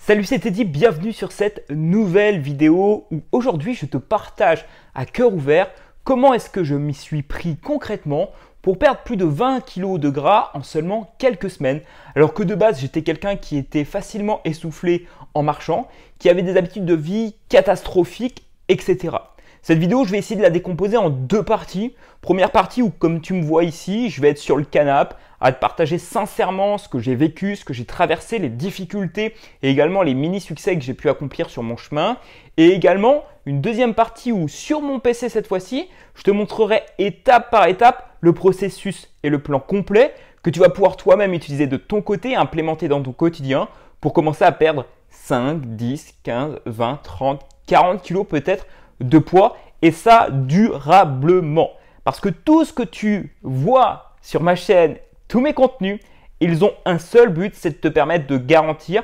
Salut, c'est Teddy, bienvenue sur cette nouvelle vidéo où aujourd'hui je te partage à cœur ouvert comment est-ce que je m'y suis pris concrètement pour perdre plus de 20 kg de gras en seulement quelques semaines, alors que de base j'étais quelqu'un qui était facilement essoufflé en marchant, qui avait des habitudes de vie catastrophiques, etc. Cette vidéo, je vais essayer de la décomposer en deux parties. Première partie où, comme tu me vois ici, je vais être sur le canapé à te partager sincèrement ce que j'ai vécu, ce que j'ai traversé, les difficultés et également les mini-succès que j'ai pu accomplir sur mon chemin. Et également une deuxième partie où, sur mon PC cette fois-ci, je te montrerai étape par étape le processus et le plan complet que tu vas pouvoir toi-même utiliser de ton côté et implémenter dans ton quotidien pour commencer à perdre 5, 10, 15, 20, 30, 40 kilos peut-être de poids, et ça durablement. Parce que tout ce que tu vois sur ma chaîne, tous mes contenus, ils ont un seul but, c'est de te permettre de garantir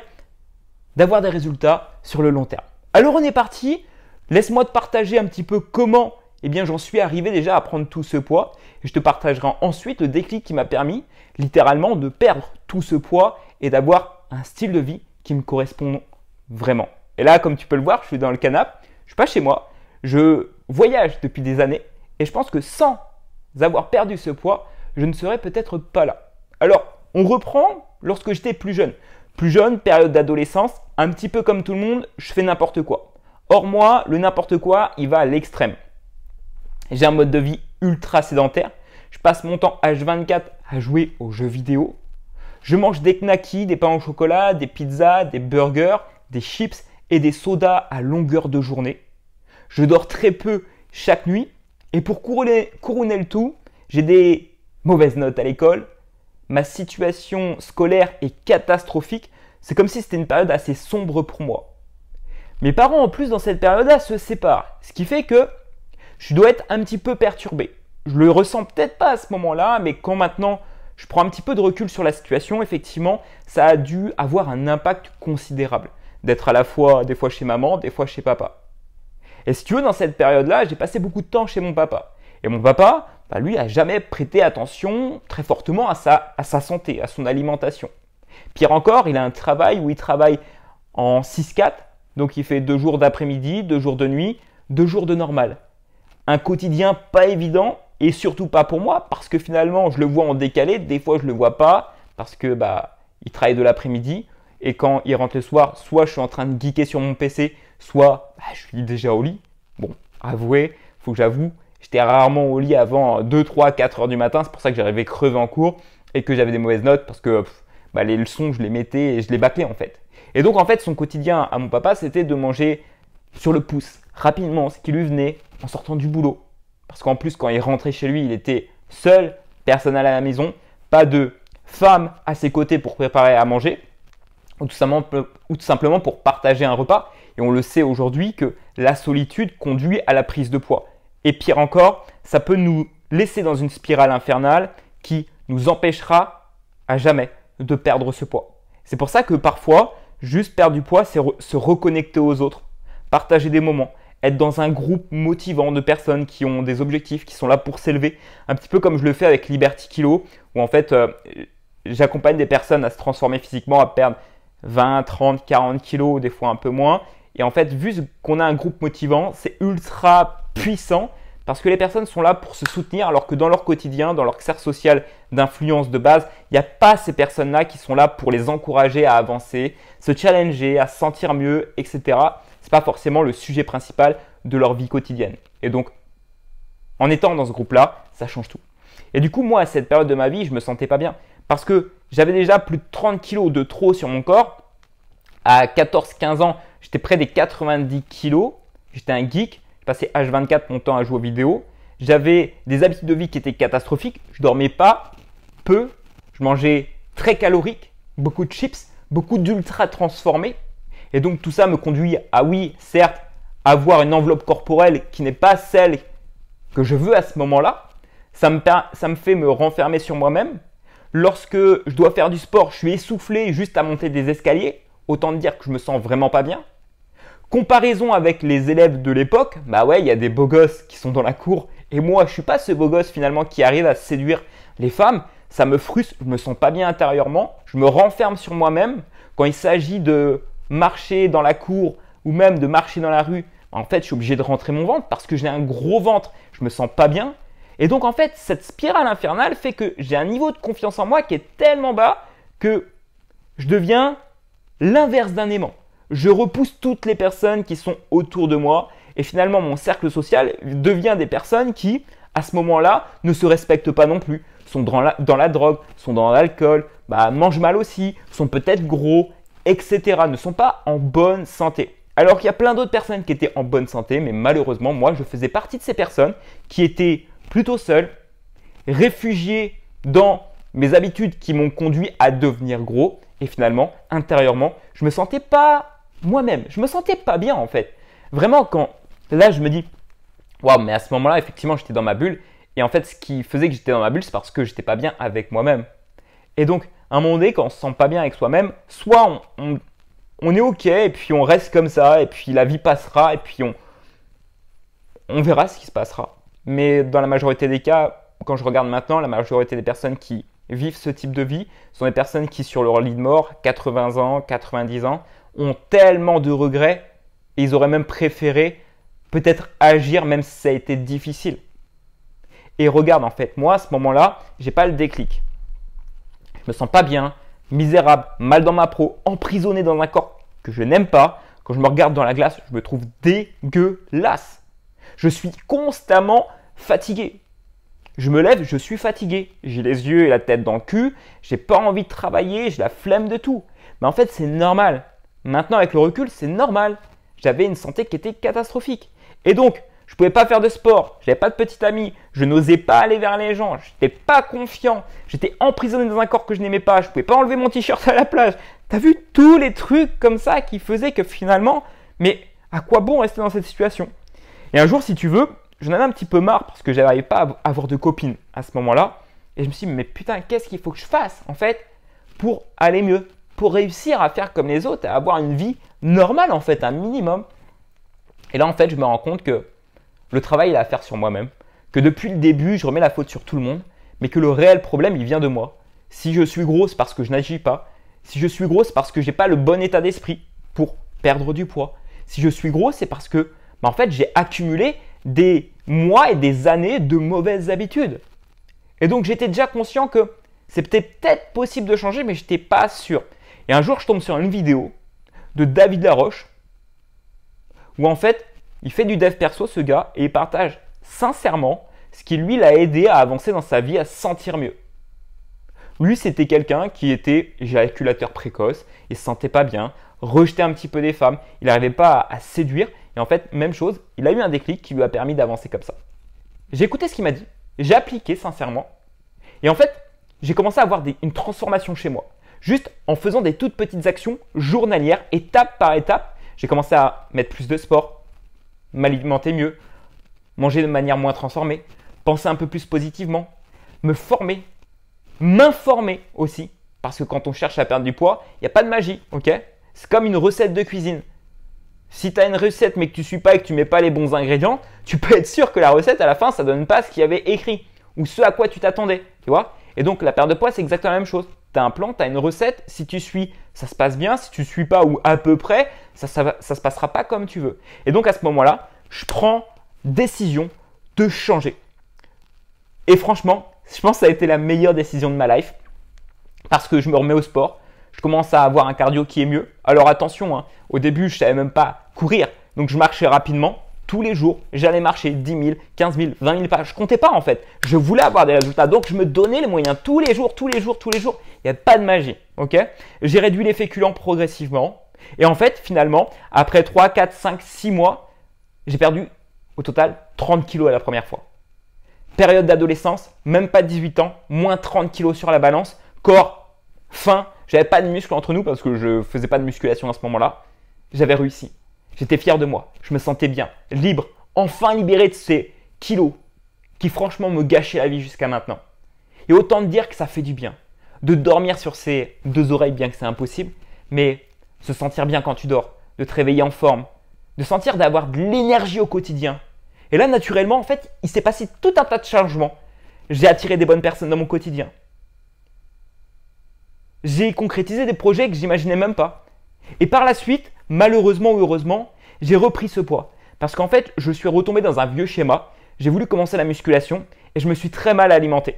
d'avoir des résultats sur le long terme. Alors on est parti, laisse-moi te partager un petit peu comment j'en suis arrivé déjà à prendre tout ce poids, et je te partagerai ensuite le déclic qui m'a permis littéralement de perdre tout ce poids et d'avoir un style de vie qui me correspond vraiment. Et là, comme tu peux le voir, je suis dans le canapé, je suis pas chez moi. Je voyage depuis des années et je pense que sans avoir perdu ce poids, je ne serais peut-être pas là. Alors, on reprend lorsque j'étais plus jeune. Plus jeune, période d'adolescence, un petit peu comme tout le monde, je fais n'importe quoi. Or moi, le n'importe quoi, il va à l'extrême. J'ai un mode de vie ultra sédentaire. Je passe mon temps H24 à jouer aux jeux vidéo. Je mange des knackis, des pains au chocolat, des pizzas, des burgers, des chips et des sodas à longueur de journée. Je dors très peu chaque nuit et pour couronner le tout, j'ai des mauvaises notes à l'école. Ma situation scolaire est catastrophique. C'est comme si c'était une période assez sombre pour moi. Mes parents en plus dans cette période-là se séparent, ce qui fait que je dois être un petit peu perturbé. Je le ressens peut-être pas à ce moment-là, mais quand maintenant je prends un petit peu de recul sur la situation, effectivement, ça a dû avoir un impact considérable. D'être à la fois des fois chez maman, des fois chez papa. Et si tu veux, dans cette période-là, j'ai passé beaucoup de temps chez mon papa. Et mon papa, lui, a jamais prêté attention très fortement à sa santé, à son alimentation. Pire encore, il a un travail où il travaille en 6-4. Donc, il fait 2 jours d'après-midi, 2 jours de nuit, 2 jours de normal. Un quotidien pas évident et surtout pas pour moi parce que finalement, je le vois en décalé. Des fois, je ne le vois pas parce que il travaille de l'après-midi. Et quand il rentre le soir, soit je suis en train de geeker sur mon PC, soit je suis déjà au lit. Bon, avouez, faut que j'avoue, j'étais rarement au lit avant 2, 3, 4 heures du matin. C'est pour ça que j'arrivais crevé en cours et que j'avais des mauvaises notes parce que les leçons, je les mettais et je les bâclais en fait. Et donc en fait, son quotidien à mon papa, c'était de manger sur le pouce, rapidement, ce qui lui venait en sortant du boulot. Parce qu'en plus, quand il rentrait chez lui, il était seul, personne à la maison, pas de femme à ses côtés pour préparer à manger. Ou tout simplement pour partager un repas. Et on le sait aujourd'hui que la solitude conduit à la prise de poids. Et pire encore, ça peut nous laisser dans une spirale infernale qui nous empêchera à jamais de perdre ce poids. C'est pour ça que parfois, juste perdre du poids, c'est se reconnecter aux autres, partager des moments, être dans un groupe motivant de personnes qui ont des objectifs, qui sont là pour s'élever. Un petit peu comme je le fais avec Liberty Kilo, où en fait, j'accompagne des personnes à se transformer physiquement, à perdre 20, 30, 40 kilos, des fois un peu moins. Et en fait, vu qu'on a un groupe motivant, c'est ultra puissant parce que les personnes sont là pour se soutenir alors que dans leur quotidien, dans leur cercle social d'influence de base, il n'y a pas ces personnes-là qui sont là pour les encourager à avancer, se challenger, à se sentir mieux, etc. Ce n'est pas forcément le sujet principal de leur vie quotidienne. Et donc, en étant dans ce groupe-là, ça change tout. Et du coup, moi, à cette période de ma vie, je ne me sentais pas bien. Parce que j'avais déjà plus de 30 kilos de trop sur mon corps. À 14-15 ans, j'étais près des 90 kilos. J'étais un geek. Je passais H24 mon temps à jouer aux vidéos. J'avais des habitudes de vie qui étaient catastrophiques. Je dormais pas, peu. Je mangeais très calorique, beaucoup de chips, beaucoup d'ultra transformés. Et donc tout ça me conduit à, oui, certes, avoir une enveloppe corporelle qui n'est pas celle que je veux à ce moment-là. Ça me fait me renfermer sur moi-même. Lorsque je dois faire du sport, je suis essoufflé juste à monter des escaliers. Autant dire que je me sens vraiment pas bien. Comparaison avec les élèves de l'époque, il y a des beaux gosses qui sont dans la cour. Et moi, je suis pas ce beau gosse finalement qui arrive à séduire les femmes. Ça me frustre, je me sens pas bien intérieurement. Je me renferme sur moi-même. Quand il s'agit de marcher dans la cour ou même de marcher dans la rue, en fait, je suis obligé de rentrer mon ventre parce que j'ai un gros ventre, je me sens pas bien. Et donc, en fait, cette spirale infernale fait que j'ai un niveau de confiance en moi qui est tellement bas que je deviens l'inverse d'un aimant. Je repousse toutes les personnes qui sont autour de moi et finalement, mon cercle social devient des personnes qui, à ce moment-là, ne se respectent pas non plus, sont dans la drogue, sont dans l'alcool, mangent mal aussi, sont peut-être gros, etc. Ne sont pas en bonne santé. Alors qu'il y a plein d'autres personnes qui étaient en bonne santé, mais malheureusement, moi, je faisais partie de ces personnes qui étaient plutôt seules, réfugiées dans mes habitudes qui m'ont conduit à devenir gros. Et finalement, intérieurement, je me sentais pas moi-même. Je me sentais pas bien en fait. Vraiment, quand là, je me dis, waouh, mais à ce moment-là, effectivement, j'étais dans ma bulle. Et en fait, ce qui faisait que j'étais dans ma bulle, c'est parce que j'étais pas bien avec moi-même. Et donc, à un moment donné, quand on se sent pas bien avec soi-même, soit on est OK et puis on reste comme ça et puis la vie passera et puis on verra ce qui se passera. Mais dans la majorité des cas, quand je regarde maintenant, la majorité des personnes qui vivent ce type de vie sont des personnes qui, sur leur lit de mort, 80 ans, 90 ans, ont tellement de regrets et ils auraient même préféré peut-être agir même si ça a été difficile. Et regarde, en fait, moi, à ce moment-là, j'ai pas le déclic. Je me sens pas bien, misérable, mal dans ma peau, emprisonné dans un corps que je n'aime pas. Quand je me regarde dans la glace, je me trouve dégueulasse. Je suis constamment fatigué. Je me lève, je suis fatigué. J'ai les yeux et la tête dans le cul. J'ai pas envie de travailler, j'ai la flemme de tout. Mais en fait, c'est normal. Maintenant, avec le recul, c'est normal. J'avais une santé qui était catastrophique. Et donc, je ne pouvais pas faire de sport, je n'avais pas de petit ami, je n'osais pas aller vers les gens, je n'étais pas confiant, j'étais emprisonné dans un corps que je n'aimais pas, je ne pouvais pas enlever mon t-shirt à la plage. Tu as vu tous les trucs comme ça qui faisaient que finalement, mais à quoi bon rester dans cette situation? Et un jour, si tu veux, j'en avais un petit peu marre parce que je n'arrivais pas à avoir de copine à ce moment-là. Et je me suis dit, mais putain, qu'est-ce qu'il faut que je fasse en fait pour aller mieux, pour réussir à faire comme les autres, à avoir une vie normale en fait, un minimum. Et là, en fait, je me rends compte que le travail, il est à faire sur moi-même, que depuis le début, je remets la faute sur tout le monde, mais que le réel problème, il vient de moi. Si je suis gros, c'est parce que je n'agis pas. Si je suis gros, c'est parce que je n'ai pas le bon état d'esprit pour perdre du poids. Si je suis gros, c'est parce que en fait, j'ai accumulé des mois et des années de mauvaises habitudes. Et donc, j'étais déjà conscient que c'était peut-être possible de changer, mais je n'étais pas sûr. Et un jour, je tombe sur une vidéo de David Laroche où en fait, il fait du dev perso, ce gars, et il partage sincèrement ce qui, lui, l'a aidé à avancer dans sa vie, à se sentir mieux. Lui, c'était quelqu'un qui était éjaculateur précoce, il se sentait pas bien, rejetait un petit peu des femmes, il n'arrivait pas à séduire. Et en fait, même chose, il a eu un déclic qui lui a permis d'avancer comme ça. J'ai écouté ce qu'il m'a dit, j'ai appliqué sincèrement. Et en fait, j'ai commencé à avoir une transformation chez moi. Juste en faisant des toutes petites actions journalières, étape par étape, j'ai commencé à mettre plus de sport, m'alimenter mieux, manger de manière moins transformée, penser un peu plus positivement, me former, m'informer aussi. Parce que quand on cherche à perdre du poids, il n'y a pas de magie, ok? C'est comme une recette de cuisine. Si tu as une recette mais que tu ne suis pas et que tu ne mets pas les bons ingrédients, tu peux être sûr que la recette à la fin, ça ne donne pas ce qu'il y avait écrit ou ce à quoi tu t'attendais, tu vois? Et donc la perte de poids, c'est exactement la même chose. Tu as un plan, tu as une recette, si tu suis, ça se passe bien, si tu ne suis pas ou à peu près, ça se passera pas comme tu veux. Et donc à ce moment-là, je prends décision de changer. Et franchement, je pense que ça a été la meilleure décision de ma life parce que je me remets au sport. Je commence à avoir un cardio qui est mieux. Alors attention, hein, au début, je ne savais même pas courir. Donc je marchais rapidement tous les jours. J'allais marcher 10 000, 15 000, 20 000 pas. Je ne comptais pas en fait. Je voulais avoir des résultats. Donc je me donnais les moyens tous les jours. Il n'y a pas de magie. Okay, j'ai réduit les féculents progressivement. Et en fait, finalement, après 3, 4, 5, 6 mois, j'ai perdu au total 30 kilos à la première fois. Période d'adolescence, même pas 18 ans, moins 30 kilos sur la balance. Corps fin. J'avais pas de muscles entre nous parce que je faisais pas de musculation à ce moment-là. J'avais réussi. J'étais fier de moi. Je me sentais bien, libre, enfin libéré de ces kilos qui franchement me gâchaient la vie jusqu'à maintenant. Et autant te dire que ça fait du bien de dormir sur ses deux oreilles, bien que c'est impossible, mais se sentir bien quand tu dors, de te réveiller en forme, de sentir d'avoir de l'énergie au quotidien. Et là, naturellement, en fait, il s'est passé tout un tas de changements. J'ai attiré des bonnes personnes dans mon quotidien. J'ai concrétisé des projets que j'imaginais même pas. Et par la suite, malheureusement ou heureusement, j'ai repris ce poids. Parce qu'en fait, je suis retombé dans un vieux schéma. J'ai voulu commencer la musculation et je me suis très mal alimenté.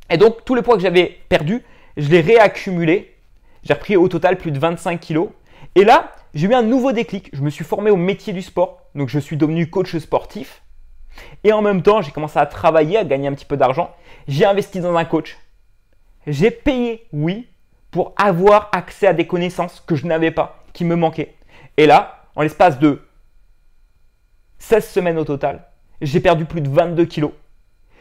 Et donc, tous les poids que j'avais perdus, je les réaccumulés. J'ai repris au total plus de 25 kilos. Et là, j'ai eu un nouveau déclic. Je me suis formé au métier du sport. Donc, je suis devenu coach sportif. Et en même temps, j'ai commencé à travailler, à gagner un petit peu d'argent. J'ai investi dans un coach. J'ai payé, oui, pour avoir accès à des connaissances que je n'avais pas, qui me manquaient. Et là, en l'espace de 16 semaines au total, j'ai perdu plus de 22 kilos.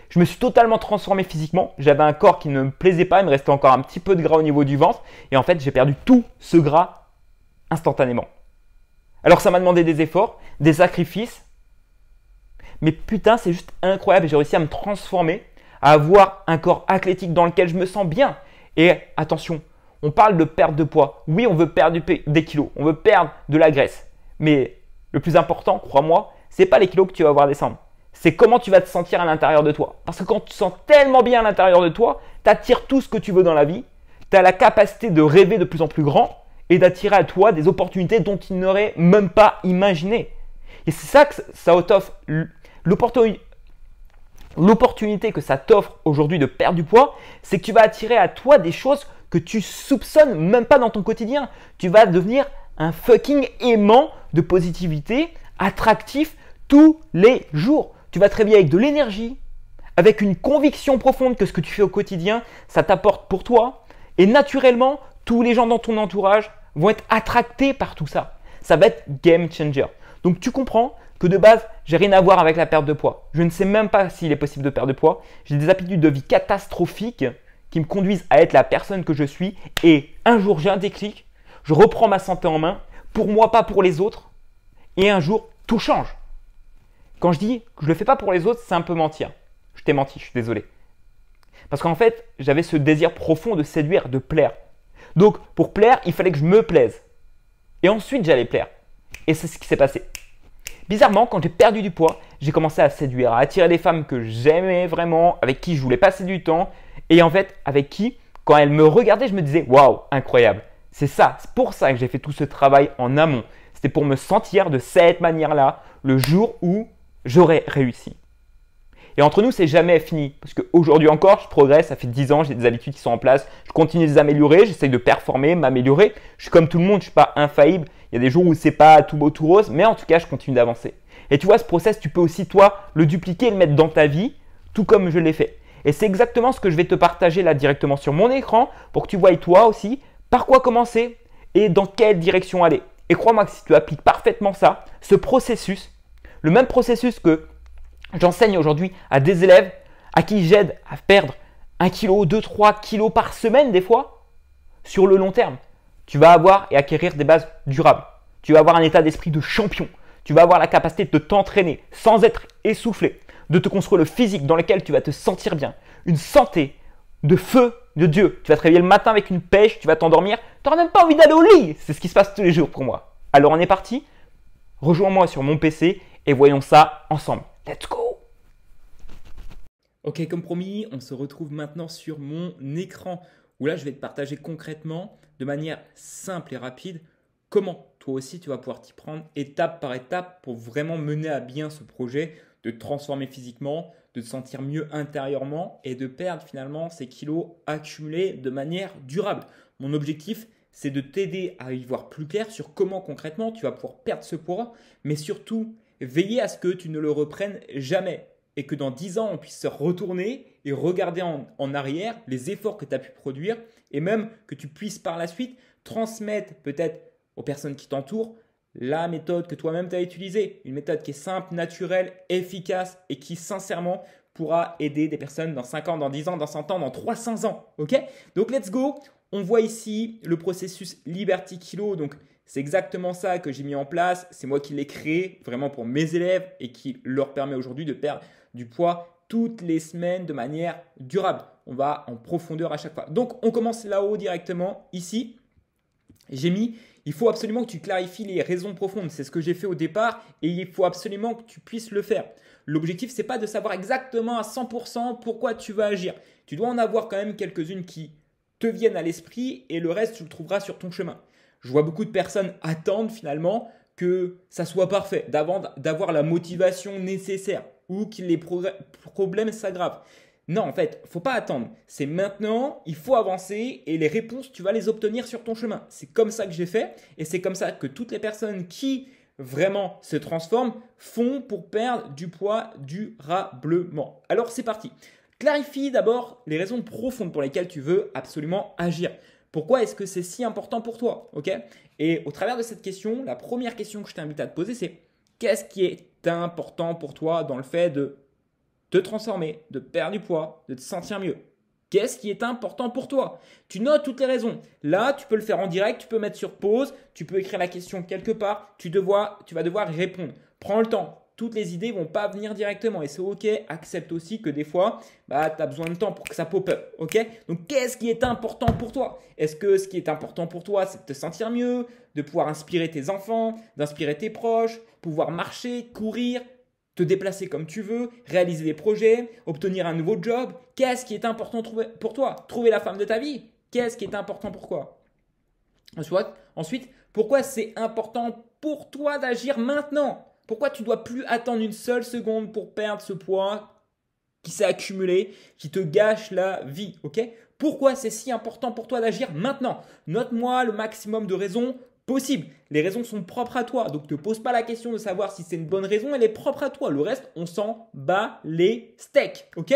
Je me suis totalement transformé physiquement. J'avais un corps qui ne me plaisait pas. Il me restait encore un petit peu de gras au niveau du ventre. Et en fait, j'ai perdu tout ce gras instantanément. Alors, ça m'a demandé des efforts, des sacrifices. Mais putain, c'est juste incroyable. J'ai réussi à me transformer, à avoir un corps athlétique dans lequel je me sens bien. Et attention, on parle de perte de poids. Oui, on veut perdre des kilos. On veut perdre de la graisse. Mais le plus important, crois-moi, ce n'est pas les kilos que tu vas voir descendre. C'est comment tu vas te sentir à l'intérieur de toi. Parce que quand tu te sens tellement bien à l'intérieur de toi, tu attires tout ce que tu veux dans la vie. Tu as la capacité de rêver de plus en plus grand et d'attirer à toi des opportunités dont tu n'aurais même pas imaginé. Et c'est ça que ça t'offre, l'opportunité que ça t'offre aujourd'hui de perdre du poids, c'est que tu vas attirer à toi des choses que tu soupçonnes même pas dans ton quotidien. Tu vas devenir un fucking aimant de positivité, attractif tous les jours. Tu vas te réveiller avec de l'énergie, avec une conviction profonde que ce que tu fais au quotidien, ça t'apporte pour toi. Et naturellement, tous les gens dans ton entourage vont être attractés par tout ça. Ça va être game changer. Donc tu comprends que de base, j'ai rien à voir avec la perte de poids. Je ne sais même pas s'il est possible de perdre de poids. J'ai des habitudes de vie catastrophiques qui me conduisent à être la personne que je suis. Et un jour, j'ai un déclic. Je reprends ma santé en main. Pour moi, pas pour les autres. Et un jour, tout change. Quand je dis que je ne le fais pas pour les autres, c'est un peu mentir. Je t'ai menti, je suis désolé. Parce qu'en fait, j'avais ce désir profond de séduire, de plaire. Donc, pour plaire, il fallait que je me plaise. Et ensuite, j'allais plaire. Et c'est ce qui s'est passé. Bizarrement, quand j'ai perdu du poids, j'ai commencé à séduire, à attirer des femmes que j'aimais vraiment, avec qui je voulais passer du temps. Et en fait, avec qui, quand elles me regardaient, je me disais « Waouh, incroyable !» C'est ça, c'est pour ça que j'ai fait tout ce travail en amont. C'était pour me sentir de cette manière-là le jour où j'aurais réussi. Et entre nous, c'est jamais fini. Parce qu'aujourd'hui encore, je progresse, ça fait 10 ans, j'ai des habitudes qui sont en place. Je continue de les améliorer, j'essaye de performer, m'améliorer. Je suis comme tout le monde, je ne suis pas infaillible. Il y a des jours où c'est pas tout beau, tout rose, mais en tout cas, je continue d'avancer. Et tu vois, ce process, tu peux aussi, toi, le dupliquer et le mettre dans ta vie, tout comme je l'ai fait. Et c'est exactement ce que je vais te partager là directement sur mon écran pour que tu voies toi aussi par quoi commencer et dans quelle direction aller. Et crois-moi que si tu appliques parfaitement ça, ce processus, le même processus que j'enseigne aujourd'hui à des élèves à qui j'aide à perdre 1 kg, 2, 3 kilos par semaine des fois, sur le long terme, tu vas avoir et acquérir des bases durables. Tu vas avoir un état d'esprit de champion. Tu vas avoir la capacité de t'entraîner sans être essoufflé, de te construire le physique dans lequel tu vas te sentir bien, une santé de feu de Dieu. Tu vas te réveiller le matin avec une pêche, tu vas t'endormir, tu n'auras même pas envie d'aller au lit. C'est ce qui se passe tous les jours pour moi. Alors on est parti. Rejoins-moi sur mon PC et voyons ça ensemble. Let's go! Ok, comme promis, on se retrouve maintenant sur mon écran où là je vais te partager concrètement, de manière simple et rapide, comment toi aussi tu vas pouvoir t'y prendre étape par étape pour vraiment mener à bien ce projet, de te transformer physiquement, de te sentir mieux intérieurement et de perdre finalement ces kilos accumulés de manière durable. Mon objectif, c'est de t'aider à y voir plus clair sur comment concrètement tu vas pouvoir perdre ce poids, mais surtout veiller à ce que tu ne le reprennes jamais et que dans 10 ans, on puisse se retourner et regarder en arrière les efforts que tu as pu produire et même que tu puisses par la suite transmettre peut-être aux personnes qui t'entourent la méthode que toi-même tu as utilisée. Une méthode qui est simple, naturelle, efficace et qui sincèrement pourra aider des personnes dans 5 ans, dans 10 ans, dans 100 ans, dans 300 ans. Ok? Donc let's go! On voit ici le processus Liberty Kilo. Donc c'est exactement ça que j'ai mis en place. C'est moi qui l'ai créé vraiment pour mes élèves et qui leur permet aujourd'hui de perdre du poids toutes les semaines de manière durable. On va en profondeur à chaque fois. Donc, on commence là-haut directement. Ici, j'ai mis, il faut absolument que tu clarifies les raisons profondes. C'est ce que j'ai fait au départ et il faut absolument que tu puisses le faire. L'objectif, ce n'est pas de savoir exactement à 100% pourquoi tu vas agir. Tu dois en avoir quand même quelques-unes qui te viennent à l'esprit et le reste, tu le trouveras sur ton chemin. Je vois beaucoup de personnes attendre finalement que ça soit parfait, d'avoir la motivation nécessaire ou que les problèmes s'aggravent. Non, en fait, faut pas attendre. C'est maintenant, il faut avancer et les réponses, tu vas les obtenir sur ton chemin. C'est comme ça que j'ai fait et c'est comme ça que toutes les personnes qui vraiment se transforment font pour perdre du poids durablement. Alors c'est parti. Clarifie d'abord les raisons profondes pour lesquelles tu veux absolument agir. Pourquoi est-ce que c'est si important pour toi, ok? Et au travers de cette question, la première question que je t'invite à te poser, c'est qu'est-ce qui est important pour toi dans le fait de te transformer, de perdre du poids, de te sentir mieux? Qu'est-ce qui est important pour toi? Tu notes toutes les raisons. Là, tu peux le faire en direct, tu peux mettre sur pause, tu peux écrire la question quelque part, tu vas devoir y répondre. Prends le temps. Toutes les idées ne vont pas venir directement et c'est ok. Accepte aussi que des fois, tu as besoin de temps pour que ça pop-up. Ok? Donc, qu'est-ce qui est important pour toi? Est-ce que ce qui est important pour toi, c'est de te sentir mieux, de pouvoir inspirer tes enfants, d'inspirer tes proches, pouvoir marcher, courir, te déplacer comme tu veux, réaliser des projets, obtenir un nouveau job? Qu'est-ce qui est important pour toi? Trouver la femme de ta vie? Qu'est-ce qui est important pour toi? Ensuite, pourquoi c'est important pour toi d'agir maintenant? Pourquoi tu ne dois plus attendre une seule seconde pour perdre ce poids qui s'est accumulé, qui te gâche la vie, ok? Pourquoi c'est si important pour toi d'agir maintenant? Note-moi le maximum de raisons possibles. Les raisons sont propres à toi, donc ne te pose pas la question de savoir si c'est une bonne raison, elle est propre à toi. Le reste, on s'en bat les steaks, ok?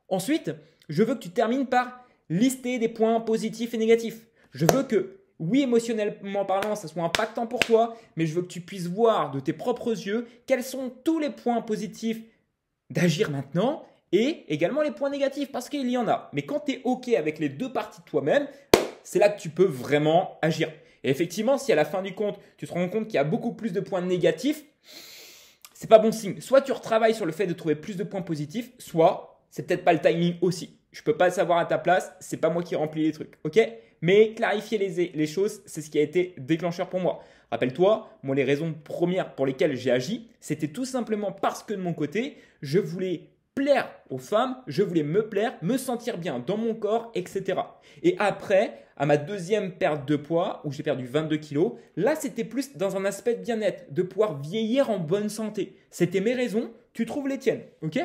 Ensuite, je veux que tu termines par lister des points positifs et négatifs. Je veux que, oui, émotionnellement parlant, ça soit impactant pour toi, mais je veux que tu puisses voir de tes propres yeux quels sont tous les points positifs d'agir maintenant et également les points négatifs parce qu'il y en a. Mais quand tu es OK avec les deux parties de toi-même, c'est là que tu peux vraiment agir. Et effectivement, si à la fin du compte, tu te rends compte qu'il y a beaucoup plus de points négatifs, c'est pas bon signe. Soit tu retravailles sur le fait de trouver plus de points positifs, soit c'est peut-être pas le timing aussi. Je peux pas le savoir à ta place, c'est pas moi qui remplis les trucs, ok? Mais clarifier les choses, c'est ce qui a été déclencheur pour moi. Rappelle-toi, moi les raisons premières pour lesquelles j'ai agi, c'était tout simplement parce que de mon côté, je voulais plaire aux femmes, je voulais me plaire, me sentir bien dans mon corps, etc. Et après, à ma deuxième perte de poids, où j'ai perdu 22 kilos, là c'était plus dans un aspect de bien-être, de pouvoir vieillir en bonne santé. C'était mes raisons, tu trouves les tiennes, ok?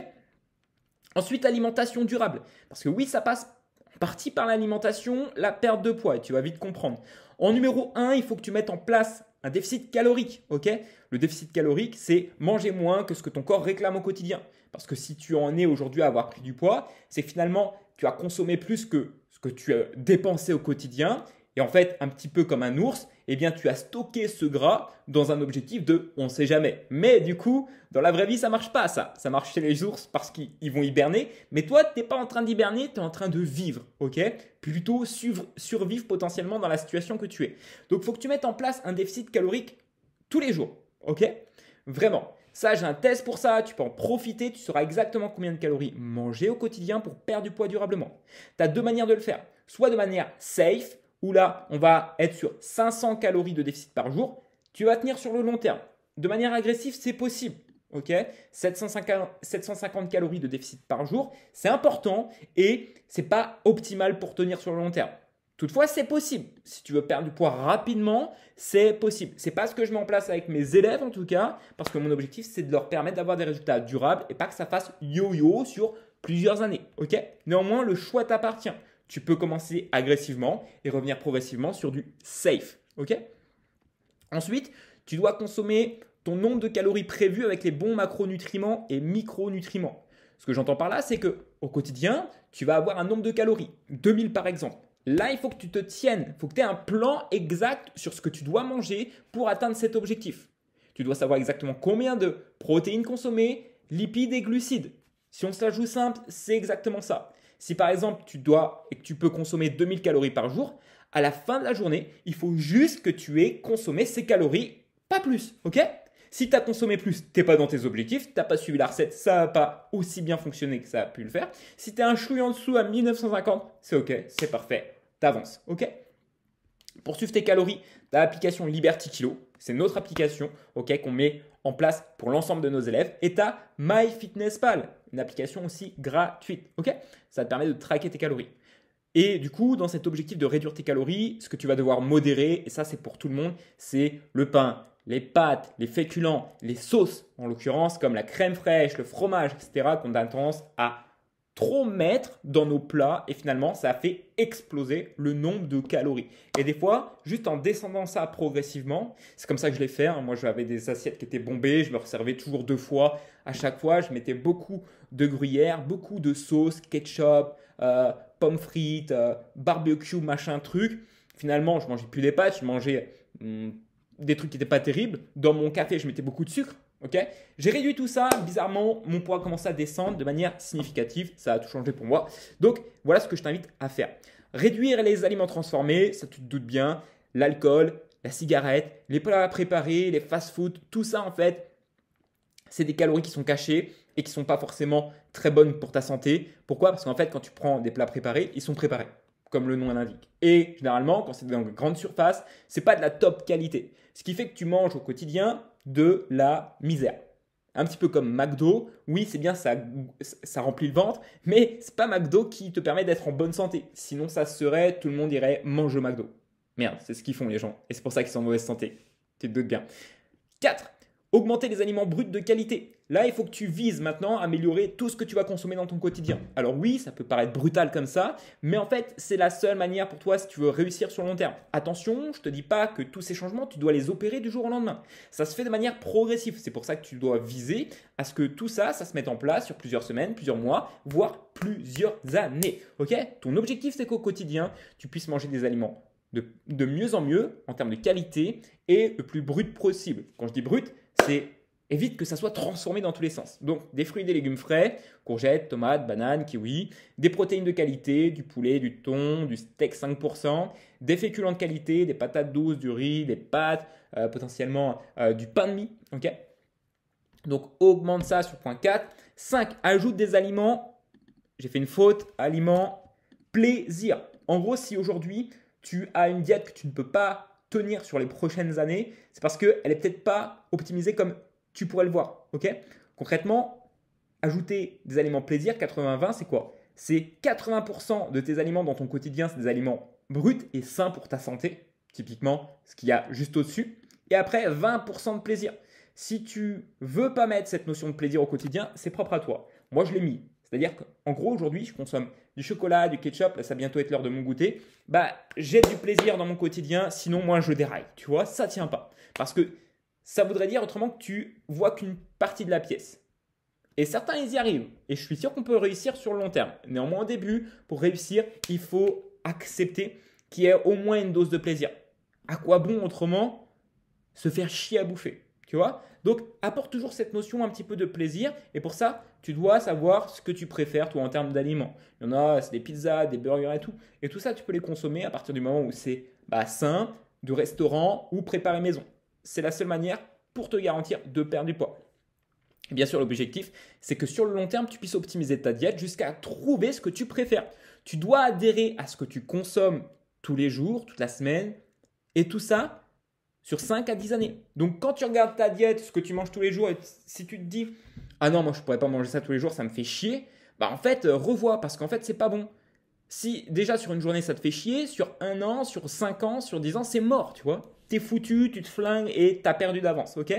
Ensuite, l'alimentation durable. Parce que oui, ça passe en partie par l'alimentation, la perte de poids, et tu vas vite comprendre. En numéro 1, il faut que tu mettes en place un déficit calorique, ok? Le déficit calorique, c'est manger moins que ce que ton corps réclame au quotidien. Parce que si tu en es aujourd'hui à avoir pris du poids, c'est que finalement, tu as consommé plus que ce que tu as dépensé au quotidien. Et en fait, un petit peu comme un ours, eh bien, tu as stocké ce gras dans un objectif de on ne sait jamais. Mais du coup, dans la vraie vie, ça ne marche pas ça. Ça marche chez les ours parce qu'ils vont hiberner. Mais toi, tu n'es pas en train d'hiberner, tu es en train de vivre, ok? Plutôt survivre potentiellement dans la situation que tu es. Donc, il faut que tu mettes en place un déficit calorique tous les jours, ok? Vraiment. Ça, j'ai un test pour ça, tu peux en profiter, tu sauras exactement combien de calories manger au quotidien pour perdre du poids durablement. Tu as deux manières de le faire. Soit de manière safe, où là, on va être sur 500 calories de déficit par jour. Tu vas tenir sur le long terme. De manière agressive, c'est possible. Ok, 750 calories de déficit par jour, c'est important et ce n'est pas optimal pour tenir sur le long terme. Toutefois, c'est possible. Si tu veux perdre du poids rapidement, c'est possible. Ce n'est pas ce que je mets en place avec mes élèves en tout cas, parce que mon objectif, c'est de leur permettre d'avoir des résultats durables et pas que ça fasse yo-yo sur plusieurs années. Ok, néanmoins, le choix t'appartient. Tu peux commencer agressivement et revenir progressivement sur du safe. Ok. Ensuite, tu dois consommer ton nombre de calories prévues avec les bons macronutriments et micronutriments. Ce que j'entends par là, c'est qu'au quotidien, tu vas avoir un nombre de calories, 2000 par exemple. Là, il faut que tu te tiennes, il faut que tu aies un plan exact sur ce que tu dois manger pour atteindre cet objectif. Tu dois savoir exactement combien de protéines consommer, lipides et glucides. Si on se la joue simple, c'est exactement ça. Si par exemple, tu dois et que tu peux consommer 2000 calories par jour, à la fin de la journée, il faut juste que tu aies consommé ces calories, pas plus, ok? Si tu as consommé plus, tu n'es pas dans tes objectifs, tu n'as pas suivi la recette, ça n'a pas aussi bien fonctionné que ça a pu le faire. Si tu es un chouille en dessous à 1950, c'est ok, c'est parfait, tu avances, ok? Pour suivre tes calories, tu as l'application Liberty Kilo, c'est notre application ok, qu'on met en place pour l'ensemble de nos élèves. Et tu as MyFitnessPal, une application aussi gratuite. Ok, ça te permet de traquer tes calories. Et du coup, dans cet objectif de réduire tes calories, ce que tu vas devoir modérer, et ça c'est pour tout le monde, c'est le pain, les pâtes, les féculents, les sauces, en l'occurrence comme la crème fraîche, le fromage, etc., qu'on a tendance à trop mettre dans nos plats et finalement ça a fait exploser le nombre de calories. Et des fois, juste en descendant ça progressivement, c'est comme ça que je l'ai fait. Moi, j'avais des assiettes qui étaient bombées, je me resservais toujours 2 fois. À chaque fois, je mettais beaucoup de gruyère, beaucoup de sauce, ketchup, pommes frites, barbecue, machin truc. Finalement, je mangeais plus des pâtes, je mangeais des trucs qui n'étaient pas terribles. Dans mon café, je mettais beaucoup de sucre. Okay, j'ai réduit tout ça, bizarrement, mon poids a commencé à descendre de manière significative, ça a tout changé pour moi. Donc voilà ce que je t'invite à faire. Réduire les aliments transformés, ça tu te doutes bien, l'alcool, la cigarette, les plats préparés, les fast-food, tout ça en fait, c'est des calories qui sont cachées et qui ne sont pas forcément très bonnes pour ta santé. Pourquoi? Parce qu'en fait, quand tu prends des plats préparés, ils sont préparés, comme le nom l'indique. Et généralement, quand c'est dans une grande surface, ce n'est pas de la top qualité. Ce qui fait que tu manges au quotidien de la misère. Un petit peu comme McDo, oui c'est bien, ça remplit le ventre, mais c'est pas McDo qui te permet d'être en bonne santé. Sinon ça serait, tout le monde irait manger au McDo. Merde, c'est ce qu'ils font les gens, et c'est pour ça qu'ils sont en mauvaise santé. Tu te doutes bien. 4. Augmenter les aliments bruts de qualité. Là, il faut que tu vises maintenant à améliorer tout ce que tu vas consommer dans ton quotidien. Alors oui, ça peut paraître brutal comme ça, mais en fait, c'est la seule manière pour toi si tu veux réussir sur le long terme. Attention, je ne te dis pas que tous ces changements, tu dois les opérer du jour au lendemain. Ça se fait de manière progressive. C'est pour ça que tu dois viser à ce que tout ça, ça se mette en place sur plusieurs semaines, plusieurs mois, voire plusieurs années. Ok? Ton objectif, c'est qu'au quotidien, tu puisses manger des aliments de mieux en mieux en termes de qualité et le plus brut possible. Quand je dis brut, c'est évite que ça soit transformé dans tous les sens. Donc, des fruits et des légumes frais, courgettes, tomates, bananes, kiwis, des protéines de qualité, du poulet, du thon, du steak 5%, des féculents de qualité, des patates douces, du riz, des pâtes, potentiellement du pain de mie. Okay, donc, augmente ça sur point 4. 5. Ajoute des aliments, j'ai fait une faute, aliments plaisir. En gros, si aujourd'hui, tu as une diète que tu ne peux pas tenir sur les prochaines années, c'est parce qu'elle n'est peut-être pas optimisée comme tu pourrais le voir. Okay, concrètement, ajouter des aliments plaisir, 80-20, c'est quoi? C'est 80% de tes aliments dans ton quotidien, c'est des aliments bruts et sains pour ta santé, typiquement ce qu'il y a juste au-dessus. Et après, 20% de plaisir. Si tu veux pas mettre cette notion de plaisir au quotidien, c'est propre à toi. Moi, je l'ai mis. C'est-à-dire qu'en gros, aujourd'hui, je consomme du chocolat, du ketchup, là, ça va bientôt être l'heure de mon goûter. J'ai du plaisir dans mon quotidien, sinon moi, je déraille. Tu vois, ça tient pas. Parce que ça voudrait dire autrement que tu vois qu'une partie de la pièce. Et certains, ils y arrivent. Et je suis sûr qu'on peut réussir sur le long terme. Néanmoins, au début, pour réussir, il faut accepter qu'il y ait au moins une dose de plaisir. À quoi bon autrement se faire chier à bouffer? Tu vois? Donc, apporte toujours cette notion un petit peu de plaisir. Et pour ça, tu dois savoir ce que tu préfères, toi, en termes d'aliments. Il y en a, c'est des pizzas, des burgers et tout. Et tout ça, tu peux les consommer à partir du moment où c'est sain, du restaurant ou préparé maison. C'est la seule manière pour te garantir de perdre du poids. Et bien sûr, l'objectif, c'est que sur le long terme, tu puisses optimiser ta diète jusqu'à trouver ce que tu préfères. Tu dois adhérer à ce que tu consommes tous les jours, toute la semaine, et tout ça sur 5 à 10 années. Donc, quand tu regardes ta diète, ce que tu manges tous les jours, et si tu te dis « Ah non, moi, je ne pourrais pas manger ça tous les jours, ça me fait chier », en fait, revois, parce qu'en fait, c'est pas bon. Si déjà sur une journée, ça te fait chier, sur 1 an, sur 5 ans, sur 10 ans, c'est mort, tu vois. T'es foutu, tu te flingues et t'as perdu d'avance, ok?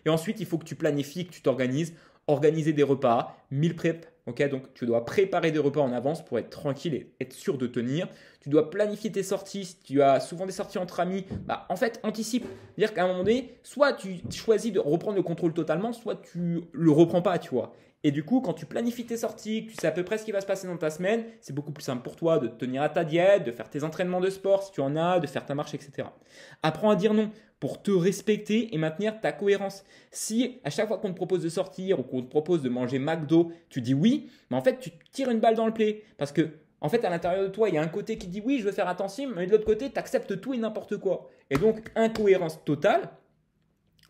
Et ensuite, il faut que tu planifies, que tu t'organises, organiser des repas, meal prep, ok? Donc, tu dois préparer des repas en avance pour être tranquille et être sûr de tenir. Tu dois planifier tes sorties. Si tu as souvent des sorties entre amis, en fait, anticipe. C'est-à-dire qu'à un moment donné, soit tu choisis de reprendre le contrôle totalement, soit tu le reprends pas, tu vois. Et du coup, quand tu planifies tes sorties, que tu sais à peu près ce qui va se passer dans ta semaine, c'est beaucoup plus simple pour toi de te tenir à ta diète, de faire tes entraînements de sport si tu en as, de faire ta marche, etc. Apprends à dire non pour te respecter et maintenir ta cohérence. Si à chaque fois qu'on te propose de sortir ou qu'on te propose de manger McDo, tu dis oui, mais en fait, tu tires une balle dans le pied. Parce que, en fait, à l'intérieur de toi, il y a un côté qui dit oui, je veux faire attention, mais de l'autre côté, tu acceptes tout et n'importe quoi. Et donc, incohérence totale,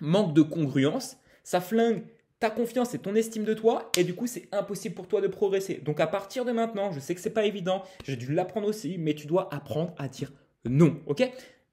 manque de congruence, ça flingue ta confiance et ton estime de toi, et du coup, c'est impossible pour toi de progresser. Donc, à partir de maintenant, je sais que c'est pas évident, j'ai dû l'apprendre aussi, mais tu dois apprendre à dire non, ok?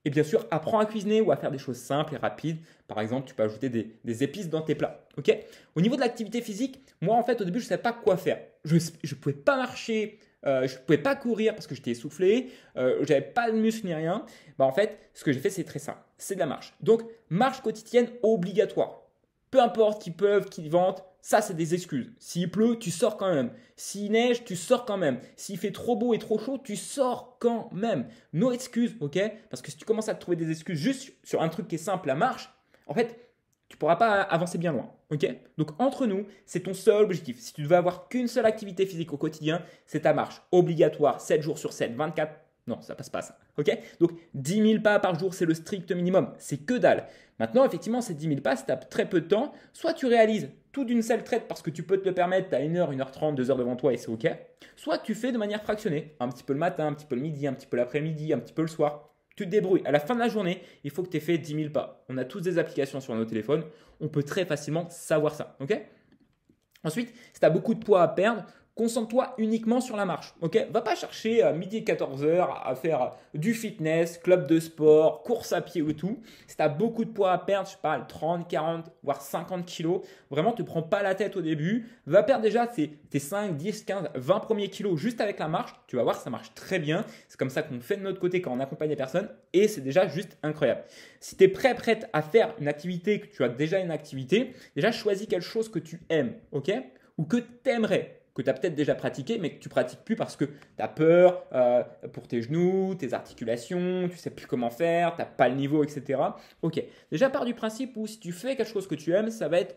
Et bien sûr, apprends à cuisiner ou à faire des choses simples et rapides. Par exemple, tu peux ajouter des épices dans tes plats, ok? Au niveau de l'activité physique, moi, en fait, au début, je ne savais pas quoi faire. Je ne pouvais pas marcher je ne pouvais pas courir parce que j'étais essoufflé, j'avais pas de muscle ni rien. Bah, en fait, ce que j'ai fait, c'est très simple. C'est de la marche. Donc, marche quotidienne obligatoire. Peu importe qui pleuve, qui vente, ça, c'est des excuses. S'il pleut, tu sors quand même. S'il neige, tu sors quand même. S'il fait trop beau et trop chaud, tu sors quand même. No excuses, ok? Parce que si tu commences à te trouver des excuses juste sur un truc qui est simple, la marche, en fait, tu ne pourras pas avancer bien loin. Ok? Donc, entre nous, c'est ton seul objectif. Si tu devais avoir qu'une seule activité physique au quotidien, c'est ta marche obligatoire, 7 jours sur 7, 24. Non, ça passe pas ça. Ok? Donc, 10 000 pas par jour, c'est le strict minimum. C'est que dalle. Maintenant, effectivement, ces 10 000 pas, si tu as très peu de temps, soit tu réalises tout d'une seule traite parce que tu peux te le permettre, tu as 1 heure, 1h30, 2 heures devant toi et c'est ok. Soit tu fais de manière fractionnée, un petit peu le matin, un petit peu le midi, un petit peu l'après-midi, un petit peu le soir. Tu te débrouilles. À la fin de la journée, il faut que tu aies fait 10 000 pas. On a tous des applications sur nos téléphones. On peut très facilement savoir ça. Ok? Ensuite, si tu as beaucoup de poids à perdre, concentre-toi uniquement sur la marche. Ok? Va pas chercher à midi 14h à faire du fitness, club de sport, course à pied ou tout. Si tu as beaucoup de poids à perdre, je sais pas, 30, 40, voire 50 kilos, vraiment, tu ne prends pas la tête au début. Va perdre déjà tes 5, 10, 15, 20 premiers kilos juste avec la marche. Tu vas voir, ça marche très bien. C'est comme ça qu'on fait de notre côté quand on accompagne les personnes et c'est déjà juste incroyable. Si tu es prête à faire une activité, que tu as déjà une activité, déjà choisis quelque chose que tu aimes, ok? Ou que tu aimerais, que tu as peut-être déjà pratiqué, mais que tu ne pratiques plus parce que tu as peur pour tes genoux, tes articulations, tu ne sais plus comment faire, tu n'as pas le niveau, etc. Ok, déjà pars du principe où si tu fais quelque chose que tu aimes, ça va être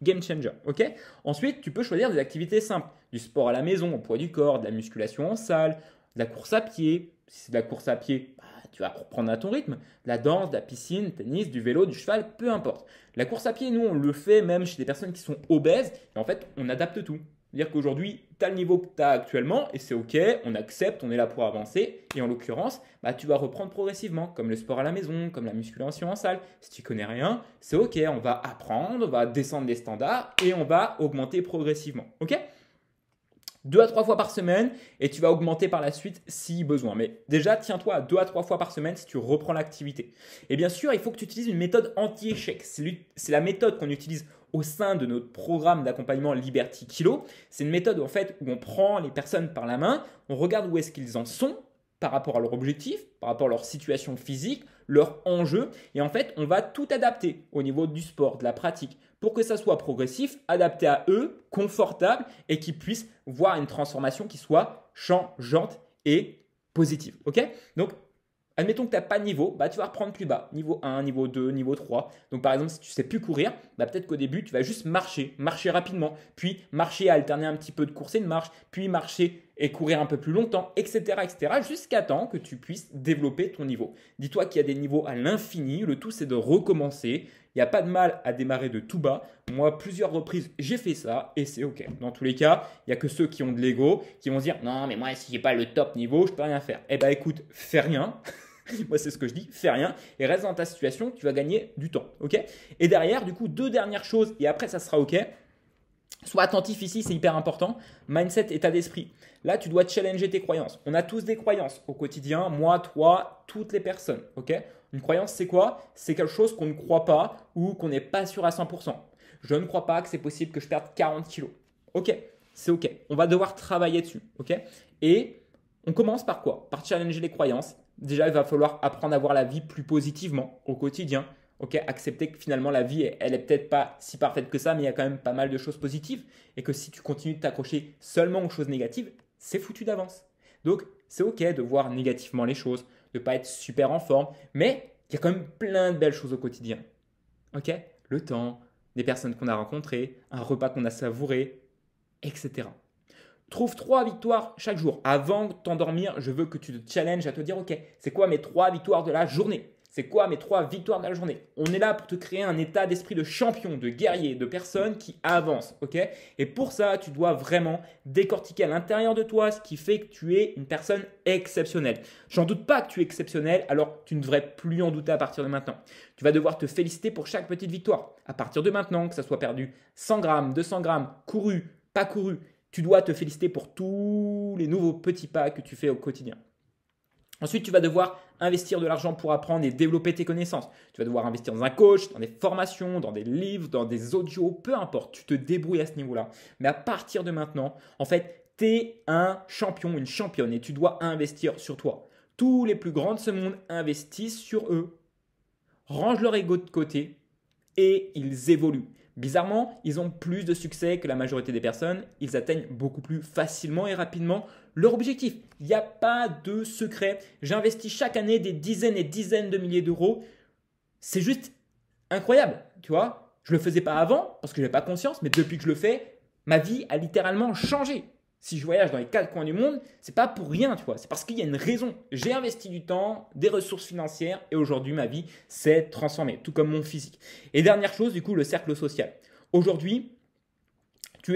game changer. Ok. Ensuite, tu peux choisir des activités simples, du sport à la maison, au poids du corps, de la musculation en salle, de la course à pied. Si c'est de la course à pied, tu vas reprendre à ton rythme. De la danse, de la piscine, tennis, du vélo, du cheval, peu importe. La course à pied, nous, on le fait même chez des personnes qui sont obèses. Et en fait, on adapte tout. C'est-à-dire qu'aujourd'hui, tu as le niveau que tu as actuellement et c'est OK, on accepte, on est là pour avancer. Et en l'occurrence, tu vas reprendre progressivement, comme le sport à la maison, comme la musculation en salle. Si tu connais rien, c'est OK, on va apprendre, on va descendre les standards et on va augmenter progressivement. OK? 2 à 3 fois par semaine et tu vas augmenter par la suite si besoin. Mais déjà, tiens-toi à 2 à 3 fois par semaine si tu reprends l'activité. Et bien sûr, il faut que tu utilises une méthode anti-échec. C'est la méthode qu'on utilise au sein de notre programme d'accompagnement Liberty Kilo. C'est une méthode en fait où on prend les personnes par la main, on regarde où est-ce qu'ils en sont par rapport à leur objectif, par rapport à leur situation physique, leur enjeu. Et en fait, on va tout adapter au niveau du sport, de la pratique, pour que ça soit progressif, adapté à eux, confortable et qu'ils puissent voir une transformation qui soit changeante et positive. Ok? Donc, admettons que tu n'as pas de niveau, tu vas reprendre plus bas. Niveau 1, niveau 2, niveau 3. Donc par exemple, si tu ne sais plus courir, peut-être qu'au début, tu vas juste marcher rapidement, puis marcher, alterner un petit peu de course et de marche, puis marcher et courir un peu plus longtemps, etc. jusqu'à temps que tu puisses développer ton niveau. Dis-toi qu'il y a des niveaux à l'infini, le tout c'est de recommencer. Il n'y a pas de mal à démarrer de tout bas. Moi, plusieurs reprises, j'ai fait ça et c'est OK. Dans tous les cas, il n'y a que ceux qui ont de l'ego qui vont se dire « Non, mais moi, si je n'ai pas le top niveau, je ne peux rien faire. » Eh bien, écoute, fais rien. Moi, c'est ce que je dis, fais rien et reste dans ta situation, tu vas gagner du temps. OK? Et derrière, du coup, 2 dernières choses et après, ça sera OK. Sois attentif ici, c'est hyper important. Mindset, état d'esprit. Là, tu dois challenger tes croyances. On a tous des croyances au quotidien, moi, toi, toutes les personnes. Ok? Une croyance, c'est quoi? C'est quelque chose qu'on ne croit pas ou qu'on n'est pas sûr à 100%. Je ne crois pas que c'est possible que je perde 40 kilos. Ok, c'est ok. On va devoir travailler dessus. Ok? Et on commence par quoi? Par challenger les croyances. Déjà, il va falloir apprendre à voir la vie plus positivement au quotidien. Ok, accepter que finalement la vie, elle est peut-être pas si parfaite que ça, mais il y a quand même pas mal de choses positives et que si tu continues de t'accrocher seulement aux choses négatives, c'est foutu d'avance. Donc, c'est ok de voir négativement les choses, de ne pas être super en forme, mais il y a quand même plein de belles choses au quotidien. Ok, le temps, des personnes qu'on a rencontrées, un repas qu'on a savouré, etc. Trouve 3 victoires chaque jour. Avant de t'endormir, je veux que tu te challenges à te dire, ok, c'est quoi mes 3 victoires de la journée? C'est quoi mes 3 victoires de la journée? On est là pour te créer un état d'esprit de champion, de guerrier, de personne qui avance, ok? Et pour ça, tu dois vraiment décortiquer à l'intérieur de toi ce qui fait que tu es une personne exceptionnelle. J'en doute pas que tu es exceptionnel, alors tu ne devrais plus en douter à partir de maintenant. Tu vas devoir te féliciter pour chaque petite victoire. À partir de maintenant, que ça soit perdu 100 grammes, 200 grammes, couru, pas couru, tu dois te féliciter pour tous les nouveaux petits pas que tu fais au quotidien. Ensuite, tu vas devoir investir de l'argent pour apprendre et développer tes connaissances. Tu vas devoir investir dans un coach, dans des formations, dans des livres, dans des audios, peu importe. Tu te débrouilles à ce niveau-là. Mais à partir de maintenant, en fait, tu es un champion, une championne et tu dois investir sur toi. Tous les plus grands de ce monde investissent sur eux, rangent leur ego de côté et ils évoluent. Bizarrement, ils ont plus de succès que la majorité des personnes. Ils atteignent beaucoup plus facilement et rapidement leur objectif. Il n'y a pas de secret. J'investis chaque année des dizaines et dizaines de milliers d'euros. C'est juste incroyable, tu vois. Je ne le faisais pas avant parce que je n'avais pas conscience, mais depuis que je le fais, ma vie a littéralement changé. Si je voyage dans les quatre coins du monde, c'est pas pour rien, tu vois. C'est parce qu'il y a une raison. J'ai investi du temps, des ressources financières et aujourd'hui, ma vie s'est transformée, tout comme mon physique. Et dernière chose, du coup, le cercle social. Aujourd'hui, tu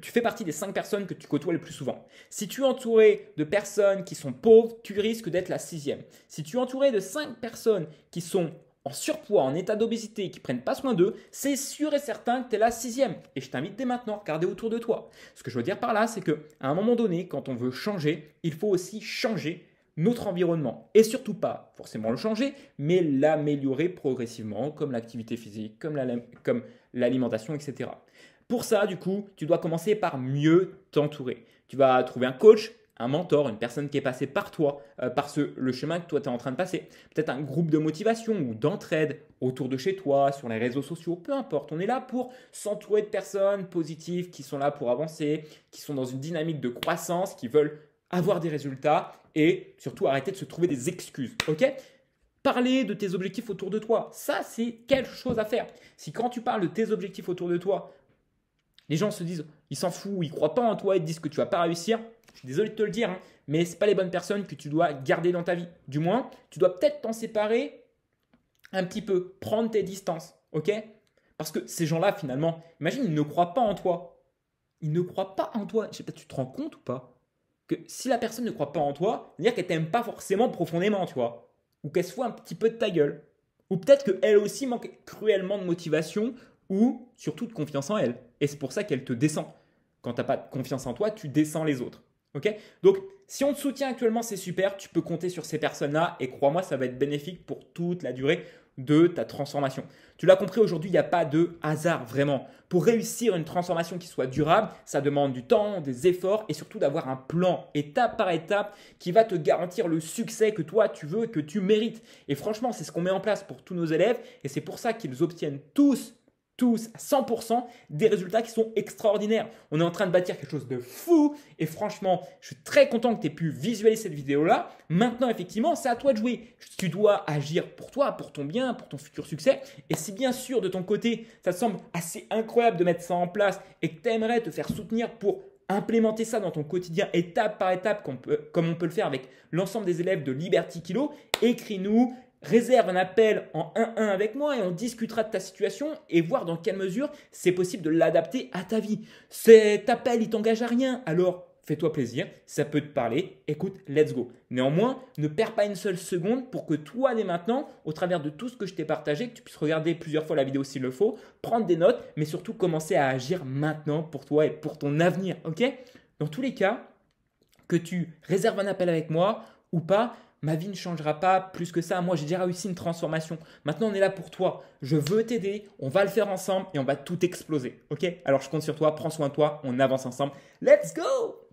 fais partie des 5 personnes que tu côtoies le plus souvent. Si tu es entouré de personnes qui sont pauvres, tu risques d'être la 6e. Si tu es entouré de 5 personnes qui sont en surpoids, en état d'obésité, qui ne prennent pas soin d'eux, c'est sûr et certain que tu es la 6e. Et je t'invite dès maintenant à regarder autour de toi. Ce que je veux dire par là, c'est qu'à un moment donné, quand on veut changer, il faut aussi changer notre environnement. Et surtout pas forcément le changer, mais l'améliorer progressivement, comme l'activité physique, comme l'alimentation, etc. Pour ça, du coup, tu dois commencer par mieux t'entourer. Tu vas trouver un coach, un mentor, une personne qui est passée par toi, le chemin que toi tu es en train de passer. Peut-être un groupe de motivation ou d'entraide autour de chez toi, sur les réseaux sociaux, peu importe. On est là pour s'entourer de personnes positives qui sont là pour avancer, qui sont dans une dynamique de croissance, qui veulent avoir des résultats et surtout arrêter de se trouver des excuses. Ok ? Parler de tes objectifs autour de toi, ça c'est quelque chose à faire. Si quand tu parles de tes objectifs autour de toi, les gens se disent, ils s'en foutent, ils ne croient pas en toi, ils te disent que tu ne vas pas réussir. Je suis désolé de te le dire, hein, mais ce n'est pas les bonnes personnes que tu dois garder dans ta vie. Du moins, tu dois peut-être t'en séparer un petit peu, prendre tes distances, ok ? Parce que ces gens-là, finalement, imagine, ils ne croient pas en toi. Ils ne croient pas en toi. Je sais pas, tu te rends compte ou pas ? Que si la personne ne croit pas en toi, c'est-à-dire qu'elle t'aime pas forcément profondément, tu vois ? Ou qu'elle se fout un petit peu de ta gueule. Ou peut-être qu'elle aussi manque cruellement de motivation ou surtout de confiance en elle. Et c'est pour ça qu'elle te descend. Quand tu n'as pas de confiance en toi, tu descends les autres. Okay ? Donc, si on te soutient actuellement, c'est super. Tu peux compter sur ces personnes-là et crois-moi, ça va être bénéfique pour toute la durée de ta transformation. Tu l'as compris, aujourd'hui, il n'y a pas de hasard vraiment. Pour réussir une transformation qui soit durable, ça demande du temps, des efforts et surtout d'avoir un plan étape par étape qui va te garantir le succès que toi tu veux et que tu mérites. Et franchement, c'est ce qu'on met en place pour tous nos élèves et c'est pour ça qu'ils obtiennent tous à 100% des résultats qui sont extraordinaires. On est en train de bâtir quelque chose de fou et franchement, je suis très content que tu aies pu visualiser cette vidéo-là. Maintenant, effectivement, c'est à toi de jouer. Tu dois agir pour toi, pour ton bien, pour ton futur succès. Et si bien sûr, de ton côté, ça te semble assez incroyable de mettre ça en place et que tu aimerais te faire soutenir pour implémenter ça dans ton quotidien étape par étape comme on peut le faire avec l'ensemble des élèves de Liberty Kilo, écris-nous. Réserve un appel en 1-1 avec moi et on discutera de ta situation et voir dans quelle mesure c'est possible de l'adapter à ta vie. Cet appel, il t'engage à rien, alors fais-toi plaisir, ça peut te parler, écoute, let's go. Néanmoins, ne perds pas une seule seconde pour que toi, dès maintenant, au travers de tout ce que je t'ai partagé, que tu puisses regarder plusieurs fois la vidéo s'il le faut, prendre des notes, mais surtout commencer à agir maintenant pour toi et pour ton avenir, ok ? Dans tous les cas, que tu réserves un appel avec moi ou pas, ma vie ne changera pas plus que ça. Moi, j'ai déjà réussi une transformation. Maintenant, on est là pour toi. Je veux t'aider. On va le faire ensemble et on va tout exploser. Ok ? Alors, je compte sur toi. Prends soin de toi. On avance ensemble. Let's go!